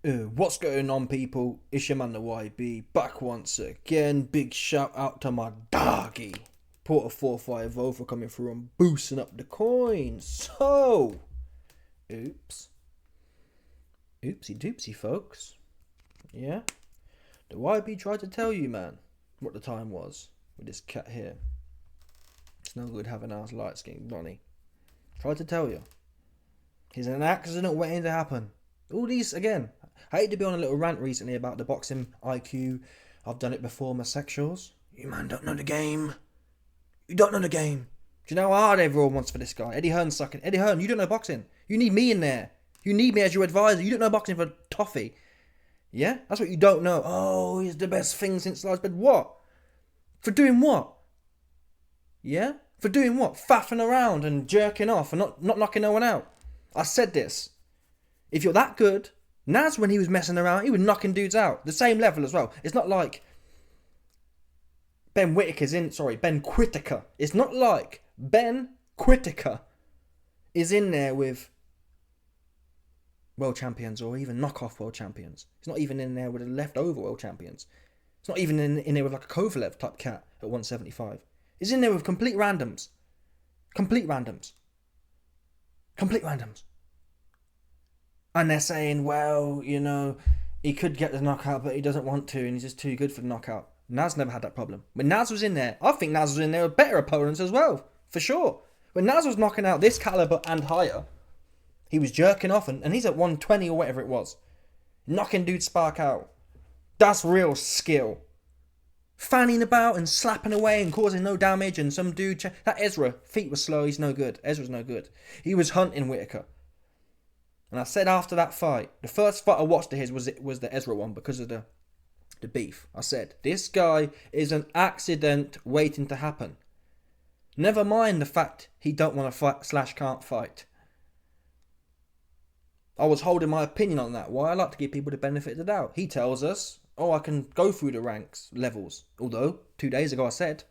What's going on, people? It's your man the YB back once again. Big shout out to my doggy Porter 450 for coming through and boosting up the coins. So, oopsie doopsie, folks. Yeah, the YB tried to tell you, man, what the time was with this cat here. It's no good having our lights getting Ronnie. Tried to tell you. He's an accident waiting to happen. All these, again, I hate to be on a little rant recently about the boxing IQ. I've done it before, my sexuals. You man don't know the game. You don't know the game. Do you know how hard everyone wants for this guy? Eddie Hearn's sucking. Eddie Hearn, you don't know boxing. You need me in there. You need me as your advisor. You don't know boxing for toffee. Yeah? That's what you don't know. Oh, he's the best thing since sliced bread. What? For doing what? Yeah? For doing what? Faffing around and jerking off and not knocking no one out. I said this. If you're that good, Naz, when he was messing around, he was knocking dudes out. The same level as well. It's not like Ben Whittaker. It's not like Ben Whittaker is in there with world champions or even knockoff world champions. He's not even in there with the leftover world champions. It's not even in there with like a Kovalev type cat at 175. He's in there with complete randoms. Complete randoms. And they're saying, well, you know, he could get the knockout, but he doesn't want to, and he's just too good for the knockout. Naz never had that problem. When Naz was in there, I think Naz was in there with better opponents as well, for sure. When Naz was knocking out this caliber and higher, he was jerking off, and he's at 120 or whatever it was. Knocking dudes spark out. That's real skill. Fanning about and slapping away and causing no damage, and some dude... That Ezra, feet were slow, he's no good. Ezra's no good. He was hunting Whittaker. And I said after that fight, the first fight I watched of his was the Ezra one because of the beef. I said, this guy is an accident waiting to happen. Never mind the fact he don't want to fight / can't fight. I was holding my opinion on that. Why I like to give people the benefit of the doubt. He tells us, oh, I can go through the ranks, levels. Although, 2 days ago I said,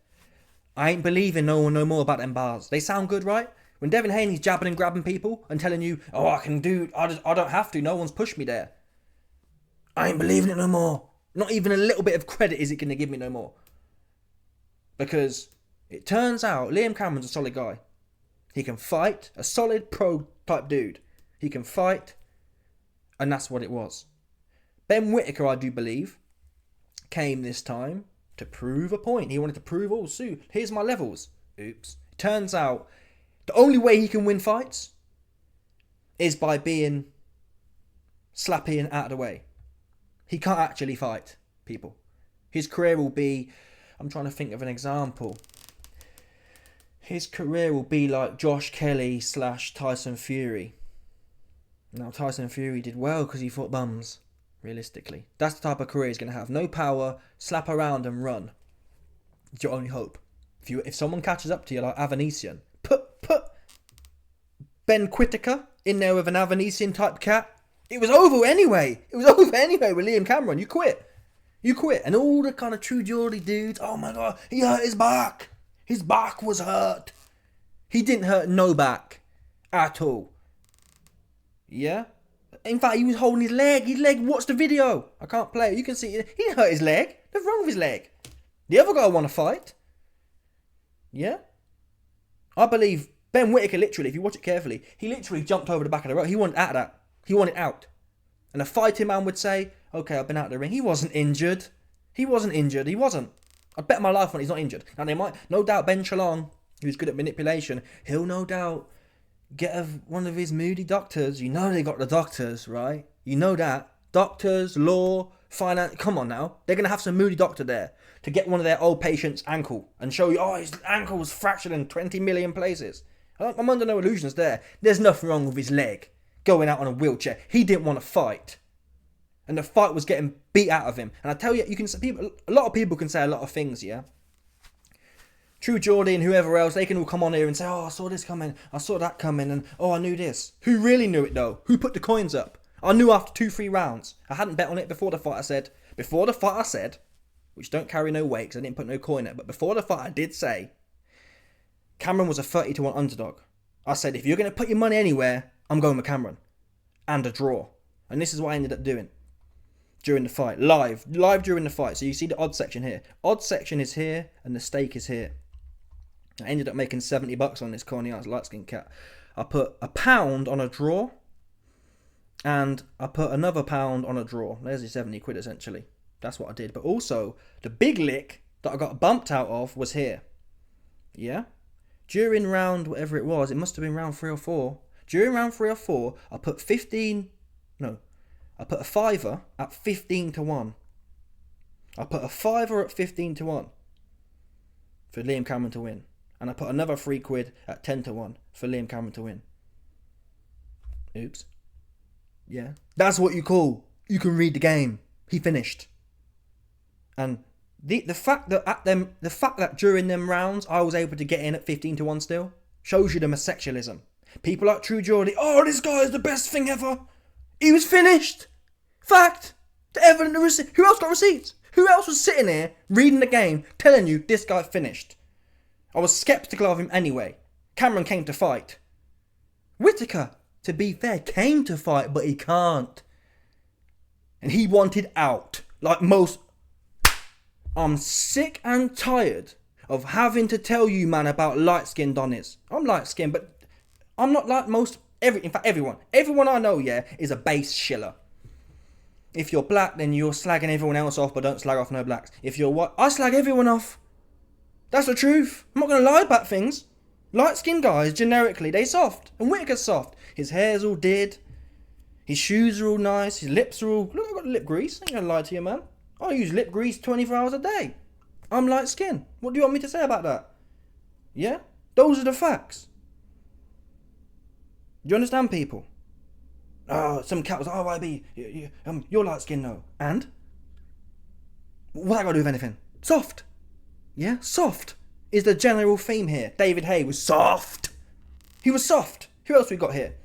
I ain't believing no one know more about them bars. They sound good, right? When Devin Haney's jabbing and grabbing people and telling you, oh, I don't have to, no one's pushed me there. I ain't believing it no more. Not even a little bit of credit is it going to give me no more. Because it turns out Liam Cameron's a solid guy. He can fight, a solid pro type dude. He can fight, and that's what it was. Ben Whittaker, I do believe, came this time to prove a point. He wanted to prove, oh, Sue, here's my levels. Oops. Turns out, the only way he can win fights is by being slappy and out of the way. He can't actually fight people. His career will be... I'm trying to think of an example. His career will be like Josh Kelly / Tyson Fury. Now, Tyson Fury did well because he fought bums, realistically. That's the type of career he's going to have. No power, slap around and run. It's your only hope. If someone catches up to you like Avanesian, put Ben Whittaker in there with an Avanesian type cat. It was over anyway. With Liam Cameron. You quit. And all the kind of true Geordie dudes, oh my God, he hurt his back. His back was hurt. He didn't hurt no back at all. Yeah? In fact, he was holding his leg. Watch the video. I can't play it. You can see it. He didn't hurt his leg. What's wrong with his leg? The other guy want to fight. Yeah? I believe Ben Whittaker, literally, if you watch it carefully, he literally jumped over the back of the rope. He wanted out of that. He wanted out. And a fighting man would say, okay, I've been out of the ring. He wasn't injured. He wasn't. I'd bet my life on he's not injured. And they might, no doubt, Ben Chalong, who's good at manipulation, he'll no doubt get one of his moody doctors. You know they got the doctors, right? You know that. Doctors, law, finance. Come on now. They're going to have some moody doctor there to get one of their old patients' ankle and show you, oh, his ankle was fractured in 20 million places. I'm under no illusions there. There's nothing wrong with his leg going out on a wheelchair. He didn't want to fight. And the fight was getting beat out of him. And I tell you, a lot of people can say a lot of things, yeah? True Geordie and whoever else, they can all come on here and say, oh, I saw this coming, I saw that coming, and oh, I knew this. Who really knew it though? Who put the coins up? I knew after 2-3 rounds. I hadn't bet on it before the fight, I said, which don't carry no weight because I didn't put no coin in it, but before the fight I did say, Cameron was a 30-1 underdog. I said, if you're going to put your money anywhere, I'm going with Cameron. And a draw. And this is what I ended up doing. during the fight. Live during the fight. So you see the odds section here. Odds section is here, and the stake is here. I ended up making $70 on this corny ass light skinned cat. I put £1 on a draw, and I put another £1 on a draw. There's your 70 quid essentially. That's what I did. But also, the big lick that I got bumped out of was here. Yeah? During round, whatever it was, it must have been round 3 or 4. During round 3 or 4, I put I put a fiver at 15 to 1. I put a fiver at 15 to 1 for Liam Cameron to win. And I put another 3 quid at 10 to 1 for Liam Cameron to win. Oops. Yeah. That's what you call, you can read the game. He finished. And the fact that during them rounds I was able to get in at 15 to 1 still shows you the sexualism. People like True Geordie, oh, this guy is the best thing ever. He was finished. Fact. The evidence, the receipt. Who else got receipts? Who else was sitting here reading the game telling you this guy finished? I was sceptical of him anyway. Cameron came to fight. Whittaker, to be fair, came to fight, but he can't. And he wanted out. Like most. I'm sick and tired of having to tell you, man, about light-skinned Donnies. I'm light-skinned, but I'm not like in fact, everyone. Everyone I know, yeah, is a base shiller. If you're black, then you're slagging everyone else off, but don't slag off no blacks. If you're white, I slag everyone off. That's the truth. I'm not going to lie about things. Light-skinned guys, generically, they soft. And Whittaker's soft. His hair's all did. His shoes are all nice. His lips are all... Look, I've got lip grease. I ain't going to lie to you, man. I use lip grease 24 hours a day. I'm light-skinned. What do you want me to say about that? Yeah? Those are the facts. Do you understand, people? Oh, some cat was, oh, YB, you're light-skinned, no. And? What I got to do with anything? Soft. Yeah, soft is the general theme here. David Hay was soft. He was soft. Who else we got here?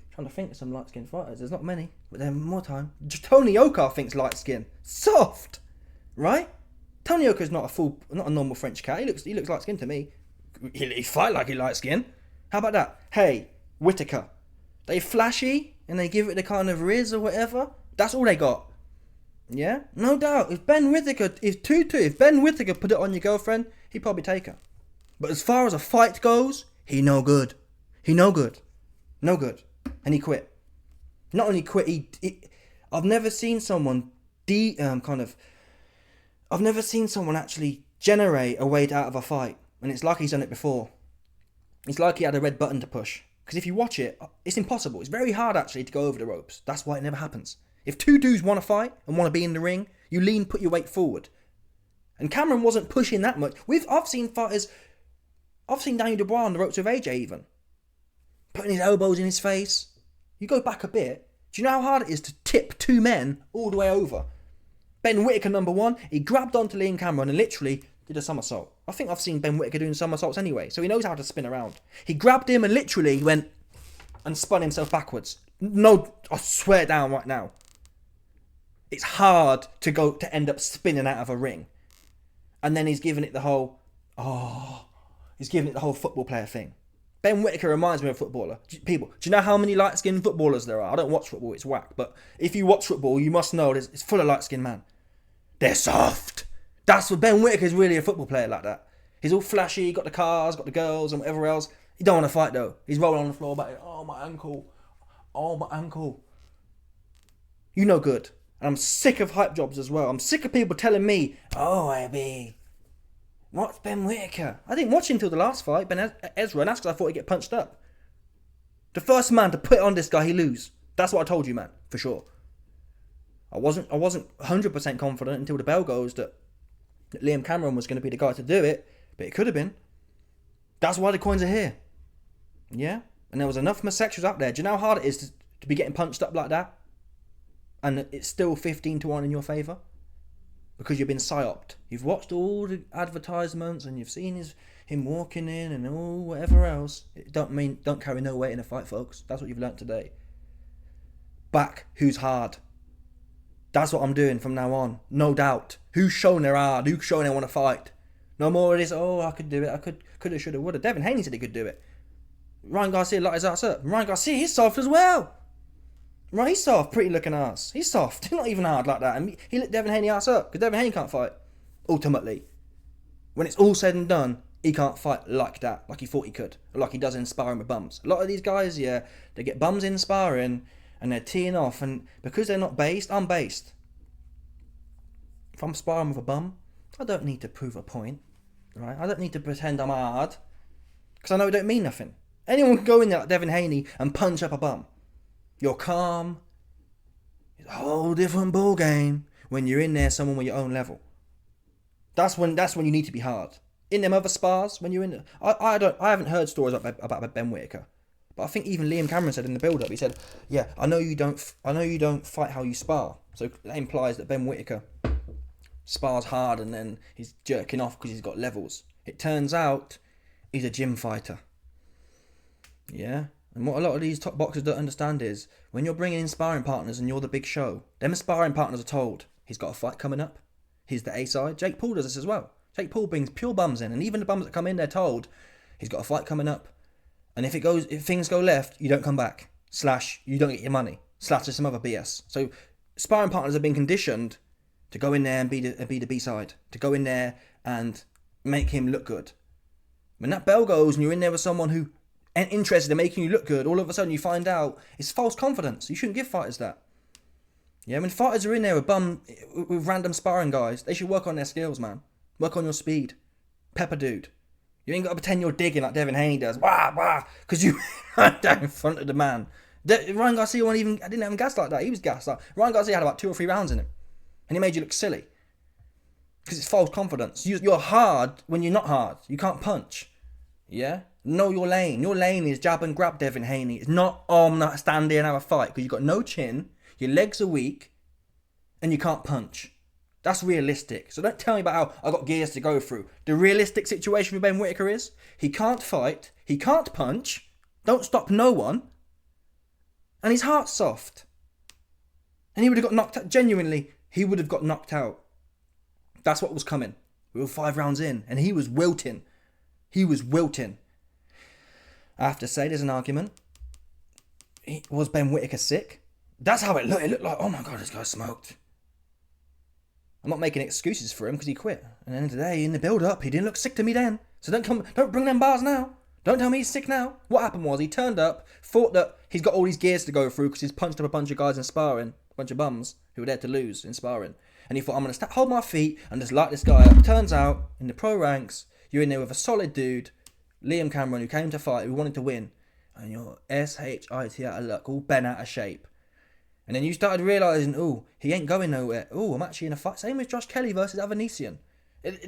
I'm trying to think of some light-skinned fighters. There's not many, but there's more time. Tony Yoka, I think, is light-skinned. Soft. Right? Tony Yoka's not a normal French cat. He looks light-skinned to me. He fight like he light-skinned. How about that? Hey, Whittaker. They flashy and they give it the kind of riz or whatever. That's all they got. Yeah? No doubt. If Ben Whittaker put it on your girlfriend, he'd probably take her. But as far as a fight goes, he no good. He no good. No good. And he quit. Not only quit, I've never seen someone I've never seen someone actually generate a way out of a fight. And it's like he's done it before. It's like he had a red button to push. Because if you watch it, it's impossible. It's very hard actually to go over the ropes. That's why it never happens. If two dudes want to fight and want to be in the ring, you put your weight forward. And Cameron wasn't pushing that much. I've seen Daniel Dubois on the ropes with AJ even. Putting his elbows in his face. You go back a bit. Do you know how hard it is to tip two men all the way over? Ben Whittaker, number one, he grabbed onto Liam Cameron and literally did a somersault. I think I've seen Ben Whittaker doing somersaults anyway, so he knows how to spin around. He grabbed him and literally went and spun himself backwards. No, I swear down right now. It's hard to end up spinning out of a ring. And then he's giving it the whole football player thing. Ben Whittaker reminds me of a footballer. People, do you know how many light-skinned footballers there are? I don't watch football, it's whack. But if you watch football, you must know it's full of light-skinned men. They're soft. That's what Ben Whittaker's really a football player like that. He's all flashy, got the cars, got the girls and whatever else. He don't want to fight though. He's rolling on the floor back. Oh, my ankle. Oh, my ankle. You know good. And I'm sick of hype jobs as well. I'm sick of people telling me, oh, AB, what's Ben Whittaker? I didn't watch him until the last fight, Ben Ezra, and that's because I thought he'd get punched up. The first man to put it on this guy, he lose. That's what I told you, man, for sure. I wasn't 100% confident until the bell goes that Liam Cameron was going to be the guy to do it, but it could have been. That's why the coins are here. Yeah? And there was enough homosexuals out there. Do you know how hard it is to be getting punched up like that? And it's still 15 to 1 in your favour? Because you've been psyoped. You've watched all the advertisements and you've seen him walking in and all whatever else. It don't carry no weight in a fight, folks. That's what you've learnt today. Back who's hard. That's what I'm doing from now on. No doubt. Who's showing they're hard? Who's showing they want to fight? No more of this, oh, I could do it. I could have, should have, would have. Devin Haney said he could do it. Ryan Garcia locked his ass up. Ryan Garcia, he's soft as well. Right, he's soft, pretty looking ass. He's soft. He's not even hard like that. And he lit Devin Haney ass up because Devin Haney can't fight. Ultimately, when it's all said and done, he can't fight like that, like he thought he could, like he does in sparring with bums. A lot of these guys, yeah, they get bums in sparring and they're teeing off, and because they're not based, I'm based. If I'm sparring with a bum, I don't need to prove a point, right? I don't need to pretend I'm hard because I know it don't mean nothing. Anyone can go in there like Devin Haney and punch up a bum. You're calm. It's a whole different ball game when you're in there, someone with your own level. That's when you need to be hard. In them other spars, when you're in, I haven't heard stories about Ben Whittaker, but I think even Liam Cameron said in the build-up, he said, "Yeah, I know you don't fight how you spar." So that implies that Ben Whittaker spars hard and then he's jerking off because he's got levels. It turns out he's a gym fighter. Yeah. And what a lot of these top boxers don't understand is when you're bringing in sparring partners and you're the big show, them sparring partners are told he's got a fight coming up. He's the A side. Jake Paul does this as well. Jake Paul brings pure bums in, and even the bums that come in, they're told he's got a fight coming up. And if things go left, you don't come back. / you don't get your money. / there's some other BS. So sparring partners have been conditioned to go in there and be the B side, to go in there and make him look good. When that bell goes and you're in there with someone who ain't interested in making you look good, all of a sudden you find out it's false confidence. You shouldn't give fighters that. Yeah, when fighters are in there with random sparring guys, they should work on their skills, man. Work on your speed. Pepper dude. You ain't got to pretend you're digging like Devin Haney does. Wah, wah, because you ran down in front of the man. Ryan Garcia didn't have him gassed like that. He was gassed. Ryan Garcia had about 2 or 3 rounds in him. And he made you look silly. Because it's false confidence. You're hard when you're not hard. You can't punch. Yeah? Know your lane. Your lane is jab and grab, Devin Haney. It's not, I'm not stand there and have a fight. Because you've got no chin, your legs are weak, and you can't punch. That's realistic. So don't tell me about how I got gears to go through. The realistic situation with Ben Whittaker is he can't fight, he can't punch, don't stop no one, and his heart's soft. And he would have got knocked out. Genuinely, he would have got knocked out. That's what was coming. We were 5 rounds in, and he was wilting. He was wilting. I have to say, there's an argument. Was Ben Whittaker sick? That's how it looked. It looked like, oh my God, this guy smoked. I'm not making excuses for him because he quit. And at the end of the day, in the build-up, he didn't look sick to me then. So don't bring them bars now. Don't tell me he's sick now. What happened was he turned up, thought that he's got all these gears to go through because he's punched up a bunch of guys in sparring, a bunch of bums who were there to lose in sparring. And he thought, I'm going to hold my feet and just light this guy up. Turns out, in the pro ranks, you're in there with a solid dude, Liam Cameron, who came to fight, who wanted to win. And you're SHIT out of luck, all bent out of shape. And then you started realising, oh, he ain't going nowhere. Oh, I'm actually in a fight. Same with Josh Kelly versus Avanesian.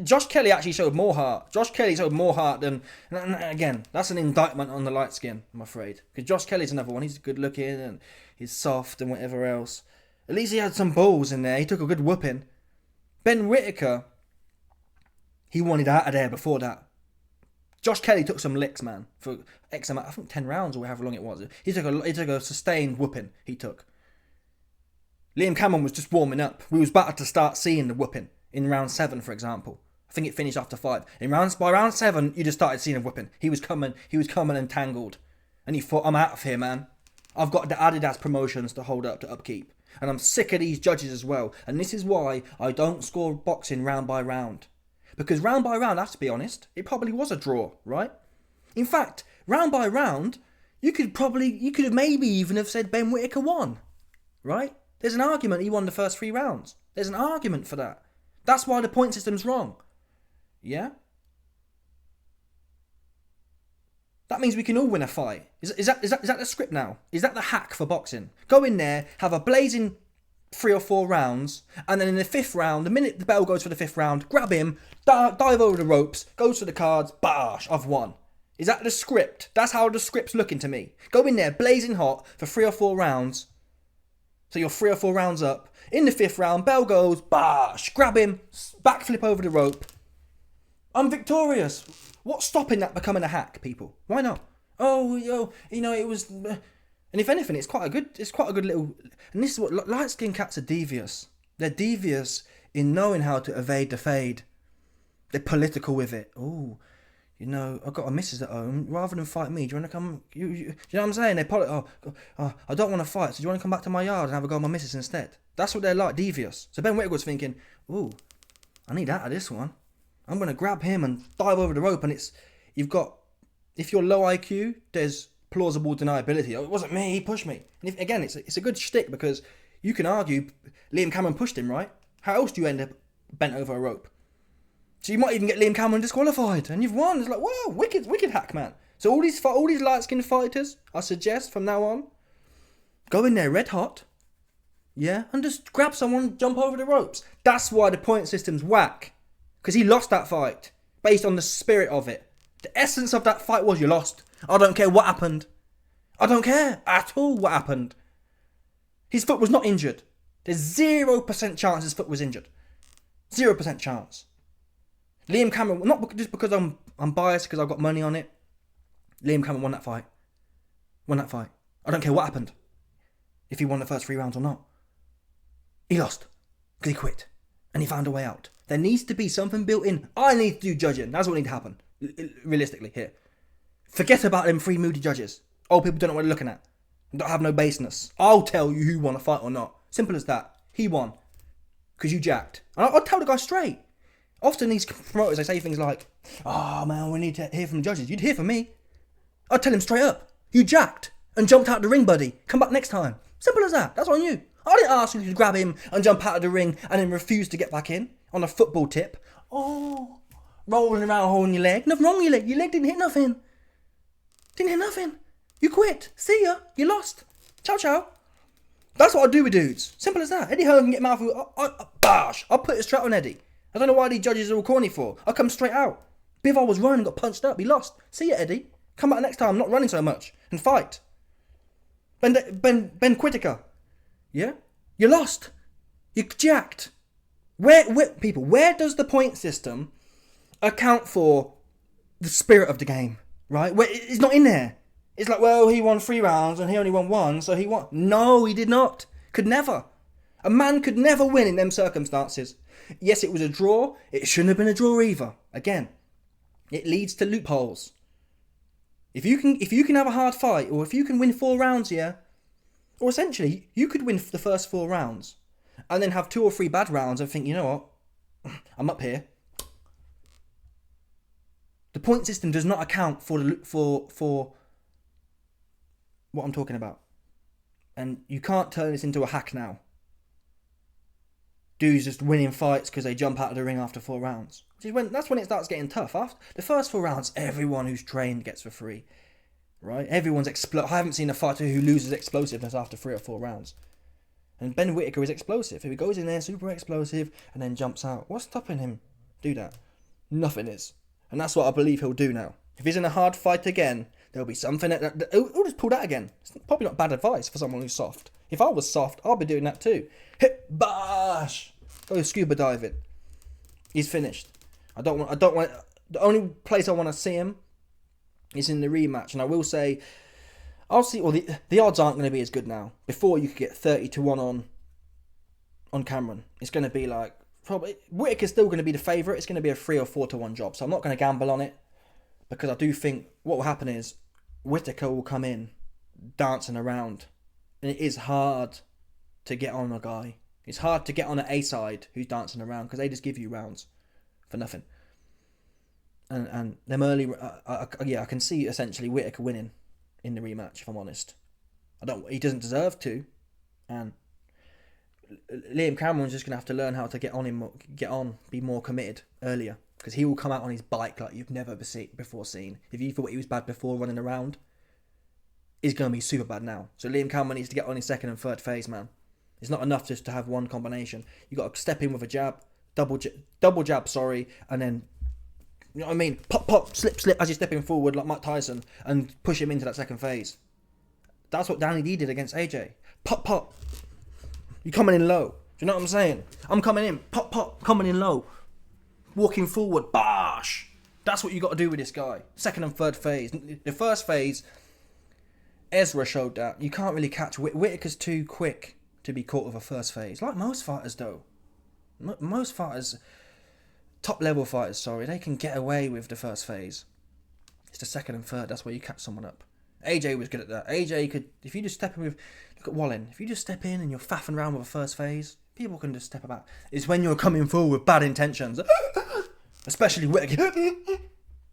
Josh Kelly actually showed more heart. Josh Kelly showed more heart than... And again, that's an indictment on the light skin, I'm afraid. Because Josh Kelly's another one. He's good looking and he's soft and whatever else. At least he had some balls in there. He took a good whooping. Ben Whittaker, he wanted out of there before that. Josh Kelly took some licks, man. For X amount, I think 10 rounds or however long it was. He took a sustained whooping, he took. Liam Cameron was just warming up. We was about to start seeing the whooping in round 7, for example. I think it finished after 5. By round 7, you just started seeing a whooping. He was coming and tangled. And he thought, I'm out of here, man. I've got the Adidas promotions to hold up, to upkeep. And I'm sick of these judges as well. And this is why I don't score boxing round by round. Because round by round, I have to be honest, it probably was a draw, right? In fact, round by round, you could have maybe even have said Ben Whittaker won, right? There's an argument he won the first 3 rounds. There's an argument for that. That's why the point system's wrong. Yeah? That means we can all win a fight. Is that the script now? Is that the hack for boxing? Go in there, have a blazing 3 or 4 rounds, and then in the 5th round, the minute the bell goes for the 5th round, grab him, dive over the ropes, goes to the cards, bash, I've won. Is that the script? That's how the script's looking to me. Go in there, blazing hot for 3 or 4 rounds. So you're 3 or 4 rounds up. In the 5th round, bell goes, bash, grab him, backflip over the rope. I'm victorious. What's stopping that becoming a hack, people? Why not? It was... And if anything, it's quite a good little... And this is what light-skinned cats are devious. They're devious in knowing how to evade the fade. They're political with it. Oh, you know, I've got a missus at home. Rather than fight me, do you want to come? You know what I'm saying? I don't want to fight, so do you want to come back to my yard and have a go at my missus instead? That's what they're like, devious. So Ben Whittaker was thinking, ooh, I need out of this one. I'm going to grab him and dive over the rope, and if you're low IQ, there's plausible deniability. Oh, it wasn't me, he pushed me. And again, it's a good shtick because you can argue Liam Cameron pushed him, right? How else do you end up bent over a rope? So you might even get Liam Cameron disqualified, and you've won. It's like, whoa, wicked hack, man. So all these light-skinned fighters, I suggest from now on, go in there red hot, yeah, and just grab someone, jump over the ropes. That's why the point system's whack, because he lost that fight based on the spirit of it. The essence of that fight was you lost. I don't care what happened. I don't care at all what happened. His foot was not injured. There's 0% chance his foot was injured. 0% chance. Liam Cameron, not just because I'm biased because I've got money on it. Liam Cameron won that fight. I don't care what happened. If he won the first 3 rounds or not. He lost. Because he quit. And he found a way out. There needs to be something built in. I need to do judging. That's what needs to happen. Realistically, here. Forget about them 3 moody judges. Old people don't know what they're looking at. Don't have no baseness. I'll tell you who won a fight or not. Simple as that. He won. Because you jacked. And I'll tell the guy straight. Often these promoters, they say things like, oh man, we need to hear from the judges. You'd hear from me. I'd tell him straight up. You jacked and jumped out the ring, buddy. Come back next time. Simple as that. That's on you. I didn't ask you to grab him and jump out of the ring and then refuse to get back in on a football tip. Oh, rolling around holding your leg. Nothing wrong with your leg. Your leg didn't hit nothing. Didn't hit nothing. You quit. See ya. You lost. Ciao, ciao. That's what I do with dudes. Simple as that. Eddie Hearn can get mouth. Bash. I'll put it straight on Eddie. I don't know why these judges are all corny for. I come straight out. Bivol was running, got punched up. He lost. See ya, Eddie. Come back next time. I'm not running so much. And fight. Ben Whittaker. Yeah? You lost. You jacked. Where does the point system account for the spirit of the game? Right? It's not in there. It's like, well, he won 3 rounds and he only won 1, so he won. No, he did not. Could never. A man could never win in them circumstances. Yes, it was a draw. It shouldn't have been a draw either. Again, it leads to loopholes. If you can have a hard fight, or if you can win 4 rounds here, or essentially you could win the first 4 rounds, and then have 2 or 3 bad rounds and think, you know what, I'm up here. The point system does not account for what I'm talking about, and you can't turn this into a hack now. Dudes just winning fights because they jump out of the ring after 4 rounds. That's when it starts getting tough. After the first 4 rounds, everyone who's trained gets for free. Right? Everyone's I haven't seen a fighter who loses explosiveness after 3 or 4 rounds. And Ben Whittaker is explosive. If he goes in there, super explosive, and then jumps out. What's stopping him do that? Nothing is. And that's what I believe he'll do now. If he's in a hard fight again, there'll be something he'll just pull that again. It's probably not bad advice for someone who's soft. If I was soft, I'll be doing that too. Hit, bash! Go scuba diving. He's finished. I don't want. The only place I want to see him is in the rematch, and I will say, I'll see. Well, the odds aren't going to be as good now. Before you could get 30-1 on Cameron. It's going to be like probably Whittaker's still going to be the favourite. It's going to be a 3 or 4-1 job. So I'm not going to gamble on it because I do think what will happen is Whittaker will come in dancing around, and it is hard to get on a guy. It's hard to get on an A side who's dancing around because they just give you rounds for nothing. And them early, I can see essentially Whittaker winning in the rematch. If I'm honest, he doesn't deserve to, and Liam Cameron's just gonna have to learn how to get on, be more committed earlier because he will come out on his bike like you've never before seen. If you thought he was bad before running around, he's gonna be super bad now. So Liam Cameron needs to get on his second and third phase, man. It's not enough just to have one combination. You got to step in with a jab, double jab, and then, you know what I mean? Pop, slip, as you're stepping forward like Mike Tyson and push him into that second phase. That's what Danny D did against AJ. Pop. You're coming in low. Do you know what I'm saying? I'm coming in, pop, coming in low. Walking forward, bash. That's what you got to do with this guy. Second and third phase. The first phase, Ezra showed that. You can't really catch Whittaker's too quick to be caught with a first phase. Like most fighters, though. Most fighters, top level fighters, they can get away with the first phase. It's the second and third. That's where you catch someone up. AJ was good at that. AJ could, if you just step in with, look at Wallen. If you just step in and you're faffing around with a first phase, people can just step about. It's when you're coming forward with bad intentions. Especially Whittaker.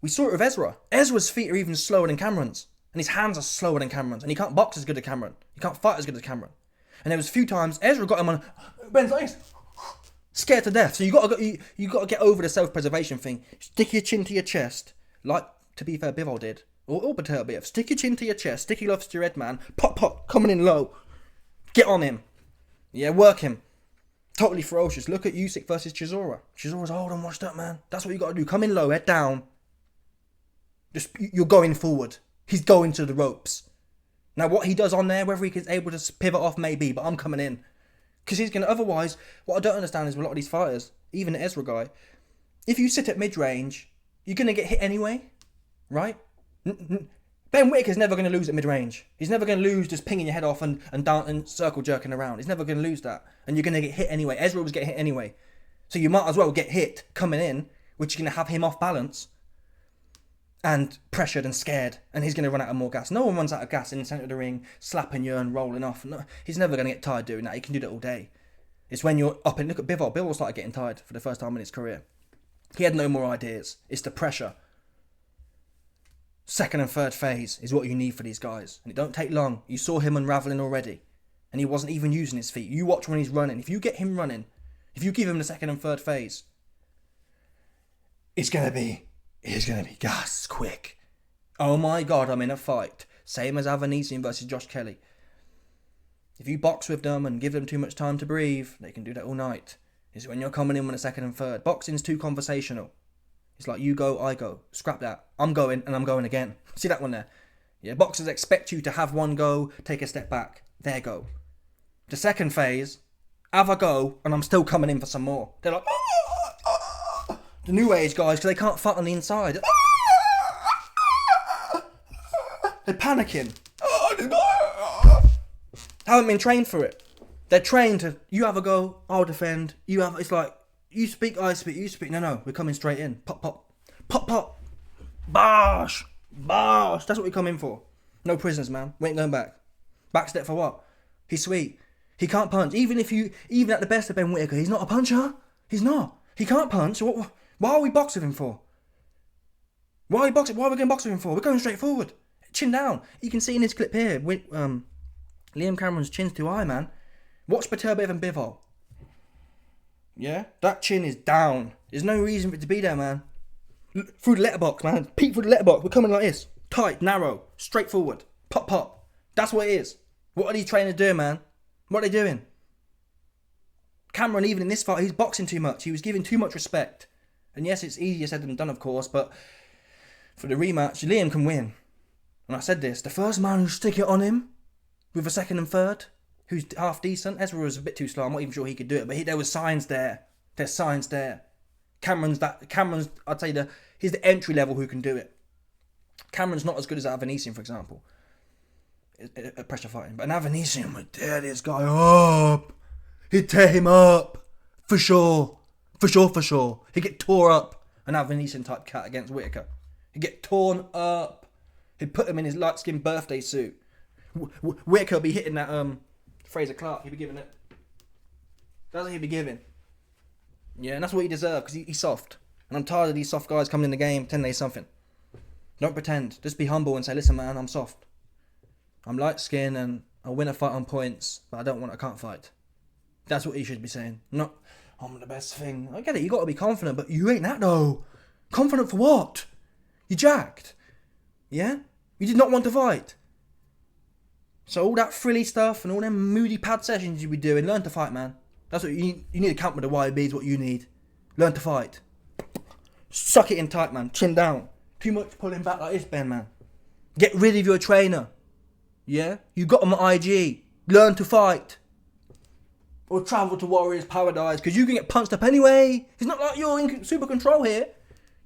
We saw it with Ezra. Ezra's feet are even slower than Cameron's. And his hands are slower than Cameron's. And he can't box as good as Cameron. He can't fight as good as Cameron. And there was a few times Ezra got him on Ben's legs, scared to death. So you got to get over the self-preservation thing. Stick your chin to your chest, like to be fair, Bivol did, or Comparative. Stick your chin to your chest, stick your gloves to your head, man. Pop, coming in low. Get on him. Yeah, work him. Totally ferocious. Look at Usyk versus Chisora. Chisora's old and washed up, man. That's what you got to do. Come in low, head down. Just you're going forward. He's going to the ropes. Now, what he does on there, whether he is able to pivot off, maybe, but I'm coming in. Because he's going to, otherwise, what I don't understand is with a lot of these fighters, even the Ezra guy, if you sit at mid-range, you're going to get hit anyway, right? Ben Whittaker's never going to lose at mid-range. He's never going to lose just pinging your head off and down and circle jerking around. He's never going to lose that. And you're going to get hit anyway. Ezra was getting hit anyway. So you might as well get hit coming in, which is going to have him off balance and pressured and scared, and he's going to run out of more gas. No one runs out of gas in the centre of the ring, slapping you and rolling off. No, he's never going to get tired doing that. He can do that all day. It's when you're up and look at Bivol. Bivol started getting tired for the first time in his career. He had no more ideas. It's the pressure. Second and third phase is what you need for these guys, and it don't take long. You saw him unravelling already, and he wasn't even using his feet. You watch when he's running. If you get him running, if you give him the second and third phase, it's going to be gas quick. Oh my God, I'm in a fight. Same as Avanesian versus Josh Kelly. If you box with them and give them too much time to breathe, they can do that all night. It's when you're coming in with a second and third. Boxing's too conversational. It's like you go, I go. Scrap that. I'm going and I'm going again. See that one there? Yeah, boxers expect you to have one go, take a step back. There go. The second phase, have a go, and I'm still coming in for some more. They're like, the new age guys, because they can't fight on the inside. They're panicking. Haven't been trained for it. They're trained to, you have a go, I'll defend. You have, it's like, you speak, I speak, you speak. No, we're coming straight in. Pop, pop. Pop, pop. Bosh. Bosh. That's what we come in for. No prisoners, man. We ain't going back. Backstep for what? He's sweet. He can't punch. Even at the best of Ben Whittaker, he's not a puncher. He's not. He can't punch. So why are we boxing him for? Why are we going to box with him for? We're going straight forward. Chin down. You can see in this clip here, Liam Cameron's chin's too high, man. Watch Comparative and Bivol. Yeah? That chin is down. There's no reason for it to be there, man. Through the letterbox, man. Peek through the letterbox. We're coming like this. Tight, narrow, straightforward. Pop, pop. That's what it is. What are these trainers doing, man? What are they doing? Cameron, even in this fight, he's boxing too much. He was giving too much respect. And yes, it's easier said than done, of course, but for the rematch, Liam can win. And I said this, the first man who stick it on him with a second and third, who's half decent. Ezra was a bit too slow. I'm not even sure he could do it, but there was signs there. There's signs there. Cameron's, I'd say he's the entry level who can do it. Cameron's not as good as Avanesian, for example, at pressure fighting. But an Avanesian would tear this guy up. He'd tear him up. For sure. For sure. He'd get tore up. An Avanesian type cat against Whittaker. He'd get torn up. He'd put him in his light-skinned birthday suit. Whittaker would be hitting that Fraser Clark. He'd be giving it. That's what he'd be giving. Yeah, and that's what he deserves, because he's soft. And I'm tired of these soft guys coming in the game pretending they're something. Don't pretend. Just be humble and say, listen, man, I'm soft. I'm light-skinned and I'll win a fight on points, but I can't fight. That's what he should be saying. Not, I'm the best thing. I get it, you got to be confident, but you ain't that, though. Confident for what? You jacked. Yeah? You did not want to fight. So all that frilly stuff and all them moody pad sessions you be doing, learn to fight, man. That's what you need. You need to camp with the YBs, what you need. Learn to fight. Suck it in tight, man. Chin down. Too much pulling back like this, Ben, man. Get rid of your trainer. Yeah? You got him at IG. Learn to fight. Or travel to Warriors Paradise, because you can get punched up anyway. It's not like you're in super control here.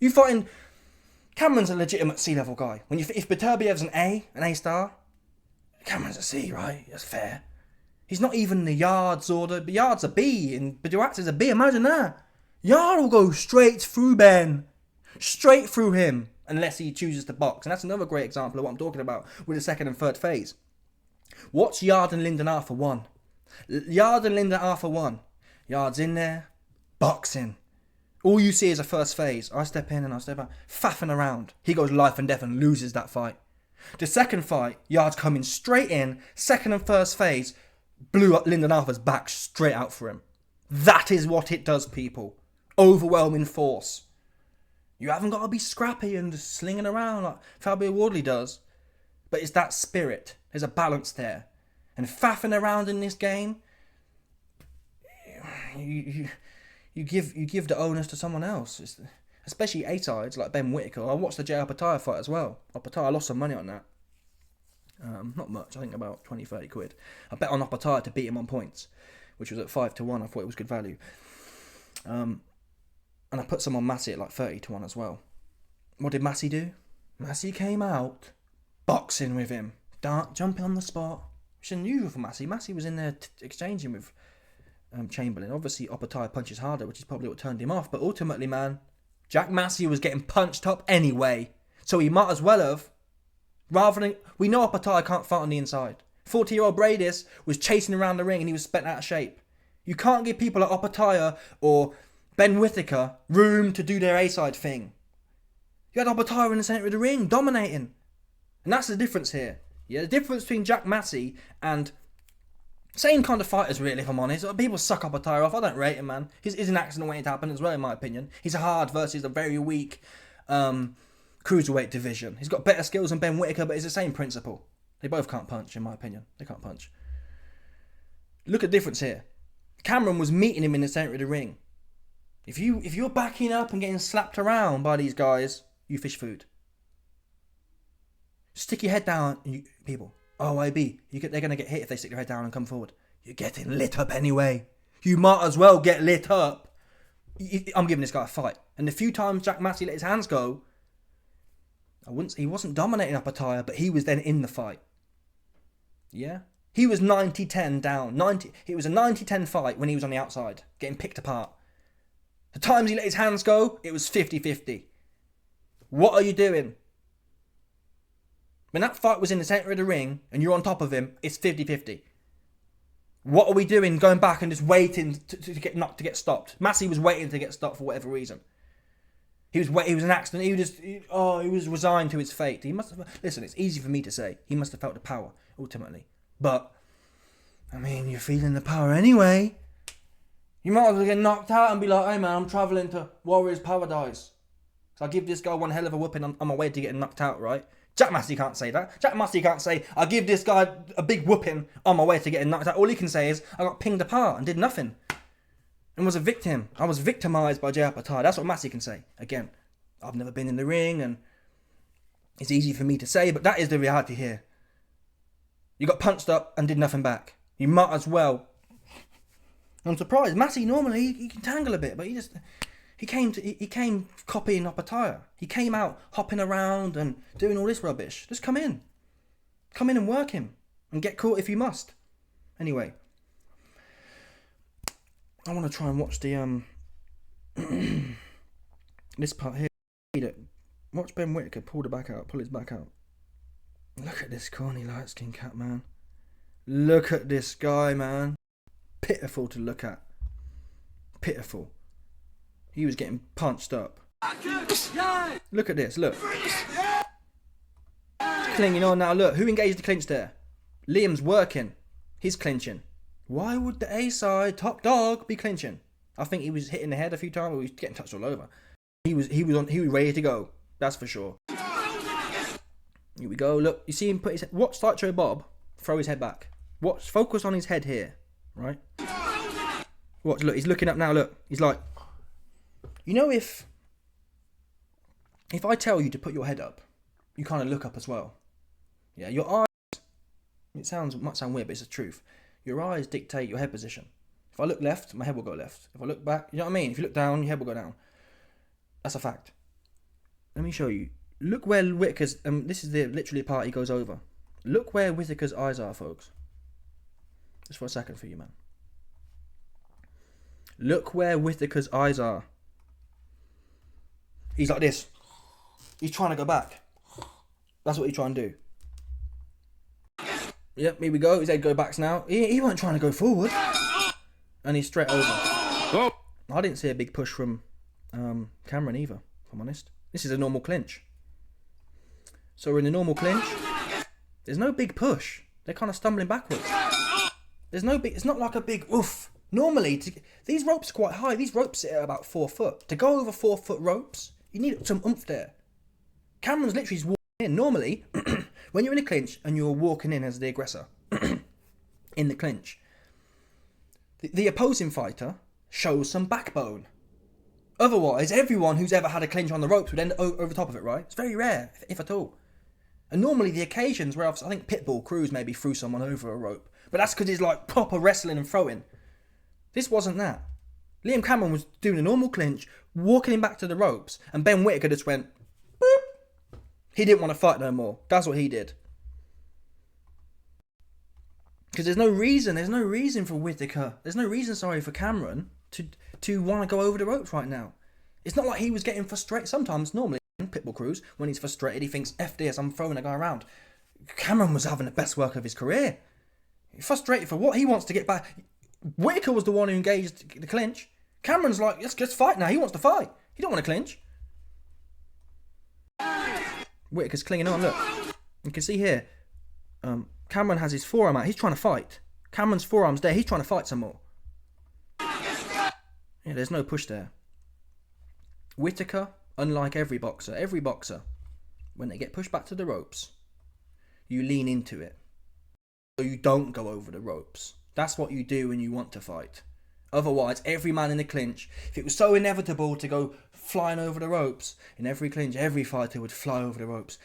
You fighting... Cameron's a legitimate C-level guy. If Baturbeyev's an A star, Cameron's a C, right? That's fair. He's not even the yards or the yards a B, and Baduax is a B. Imagine that. Yard will go straight through Ben. Straight through him. unless he chooses to box. And that's another great example of what I'm talking about with the second and third phase. What's Yard and Linden Arthur 1? Yard and Linden Arthur 1. Yard's in there, boxing. All you see is a first phase. I step in and I step out, faffing around. He goes life and death and loses that fight. The second fight, Yard's coming straight in, second and first phase, blew up Linden Arthur's back straight out for him. That is what it does, people. Overwhelming force. You haven't got to be scrappy and just slinging around like Fabio Wardley does. But it's that spirit. There's a balance there. And faffing around in this game, you give the onus to someone else. Especially A-sides like Ben Whittaker. I watched the Jay Opetaia fight as well. Opetaia lost some money on that. Not much, I think about 20, 30 quid. I bet on Opetaia to beat him on points, which was at 5-1. I thought it was good value. And I put some on Massey at like 30-1 as well. What did Massey do? Massey came out boxing with him, jumping on the spot, which is unusual for Massey. Massey was in there exchanging with Chamberlain. Obviously, Opetaia punches harder, which is probably what turned him off. But ultimately, man, Jack Massey was getting punched up anyway, so he might as well have. Rather than, we know Opetaia can't fight on the inside. 40-year-old Bradis was chasing around the ring and he was spent out of shape. You can't give people like Opetaia or Ben Whittaker room to do their A-side thing. You had Opetaia in the centre of the ring, dominating. And that's the difference here. Yeah, the difference between Jack Massey and same kind of fighters, really, if I'm honest. People suck Opetaia off. I don't rate him, man. He's an accident waiting to happen as well, in my opinion. He's a hard versus a very weak cruiserweight division. He's got better skills than Ben Whittaker, but it's the same principle. They both can't punch, in my opinion. They can't punch. Look at the difference here. Cameron was meeting him in the centre of the ring. If you're backing up and getting slapped around by these guys, you fish food. Stick your head down, people. OIB, they're going to get hit if they stick their head down and come forward. You're getting lit up anyway. You might as well get lit up. I'm giving this guy a fight. And the few times Jack Massey let his hands go, he wasn't dominating Opetaia, but he was then in the fight. Yeah? He was 90-10 down. It was a 90-10 fight when he was on the outside, getting picked apart. The times he let his hands go, it was 50-50. What are you doing? When that fight was in the centre of the ring and you're on top of him, it's 50-50. What are we doing going back and just waiting to get stopped? Massey was waiting to get stopped for whatever reason. He was an accident. He was resigned to his fate. He must have, listen, it's easy for me to say. He must have felt the power, ultimately. But, I mean, you're feeling the power anyway. You might as well get knocked out and be like, hey man, I'm travelling to Warriors Paradise. So I give this guy one hell of a whooping on my way to getting knocked out, right? Jack Massey can't say that. Jack Massey can't say, I give this guy a big whooping on my way to getting knocked out. All he can say is, I got pinged apart and did nothing. And was a victim. I was victimised by Jay Opetaia. That's what Massey can say. Again, I've never been in the ring and it's easy for me to say, but that is the reality here. You got punched up and did nothing back. You might as well. I'm surprised. Massey normally he can tangle a bit, but he came copying Opetaia. He came out hopping around and doing all this rubbish. Just come in and work him and get caught if you must. Anyway, I want to try and watch the this part here. Watch Ben Whittaker pull his back out. Look at this corny light-skinned cat, man. Look at this guy, man. Pitiful to look at. Pitiful. He was getting punched up. Look at this, look. Clinging on now, look. Who engaged the clinch there? Liam's working. He's clinching. Why would the A-side top dog be clinching? I think he was hitting the head a few times, but he was getting touched all over. He was ready to go. That's for sure. Here we go. Look, you see him put his head. Watch Sideshow Bob throw his head back. Watch. Focus on his head here, right? Watch. Look, he's looking up now. Look, he's like, you know, if I tell you to put your head up, you kind of look up as well. Yeah, your eyes. It might sound weird, but it's the truth. Your eyes dictate your head position. If I look left, my head will go left. If I look back, you know what I mean? If you look down, your head will go down. That's a fact. Let me show you. Look where Whittaker's, this is literally the part he goes over. Look where Whittaker's eyes are, folks. Just for a second for you, man. Look where Whittaker's eyes are. He's like this. He's trying to go back. That's what he's trying to do. Yep, here we go. His head go backs now. He wasn't trying to go forward. And he's straight over. Oh. I didn't see a big push from Cameron either, if I'm honest. This is a normal clinch. So we're in a normal clinch. There's no big push. They're kind of stumbling backwards. There's no big... It's not like a big oof. Normally, these ropes are quite high. These ropes sit at about 4 foot. To go over 4 foot ropes, you need some oomph there. Cameron's literally just walking in. Normally, when you're in a clinch and you're walking in as the aggressor, in the clinch, the opposing fighter shows some backbone. Otherwise, everyone who's ever had a clinch on the ropes would end up over the top of it, right? It's very rare, if at all. And normally the occasions where I think Pitbull Cruz maybe threw someone over a rope, but that's because he's like proper wrestling and throwing. This wasn't that. Liam Cameron was doing a normal clinch, walking him back to the ropes, and Ben Whittaker just went, boop. He didn't want to fight no more. That's what he did. Because there's no reason for Whittaker. There's no reason, for Cameron to want to go over the ropes right now. It's not like he was getting frustrated. Sometimes, normally, Pitbull Cruz, when he's frustrated, he thinks, F this, I'm throwing a guy around. Cameron was having the best work of his career. He's frustrated for what? He wants to get back. Whittaker was the one who engaged the clinch. Cameron's like, let's fight now. He wants to fight. He don't want to clinch. Whittaker's clinging on, look. You can see here, Cameron has his forearm out. He's trying to fight. Cameron's forearm's there. He's trying to fight some more. Yeah, there's no push there. Whittaker, unlike every boxer, when they get pushed back to the ropes, you lean into it. So you don't go over the ropes. That's what you do when you want to fight. Otherwise, every man in the clinch, if it was so inevitable to go flying over the ropes, in every clinch, every fighter would fly over the ropes.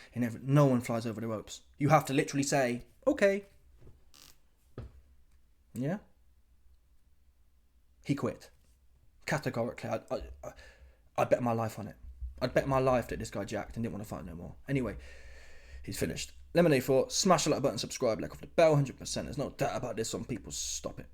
No one flies over the ropes. You have to literally say, okay. Yeah? He quit. Categorically. I'd bet my life on it. I'd bet my life that this guy jacked and didn't want to fight no more. Anyway, he's finished. Lemonade 4, smash the like button, subscribe, like off the bell, 100%. There's no doubt about this, some people stop it.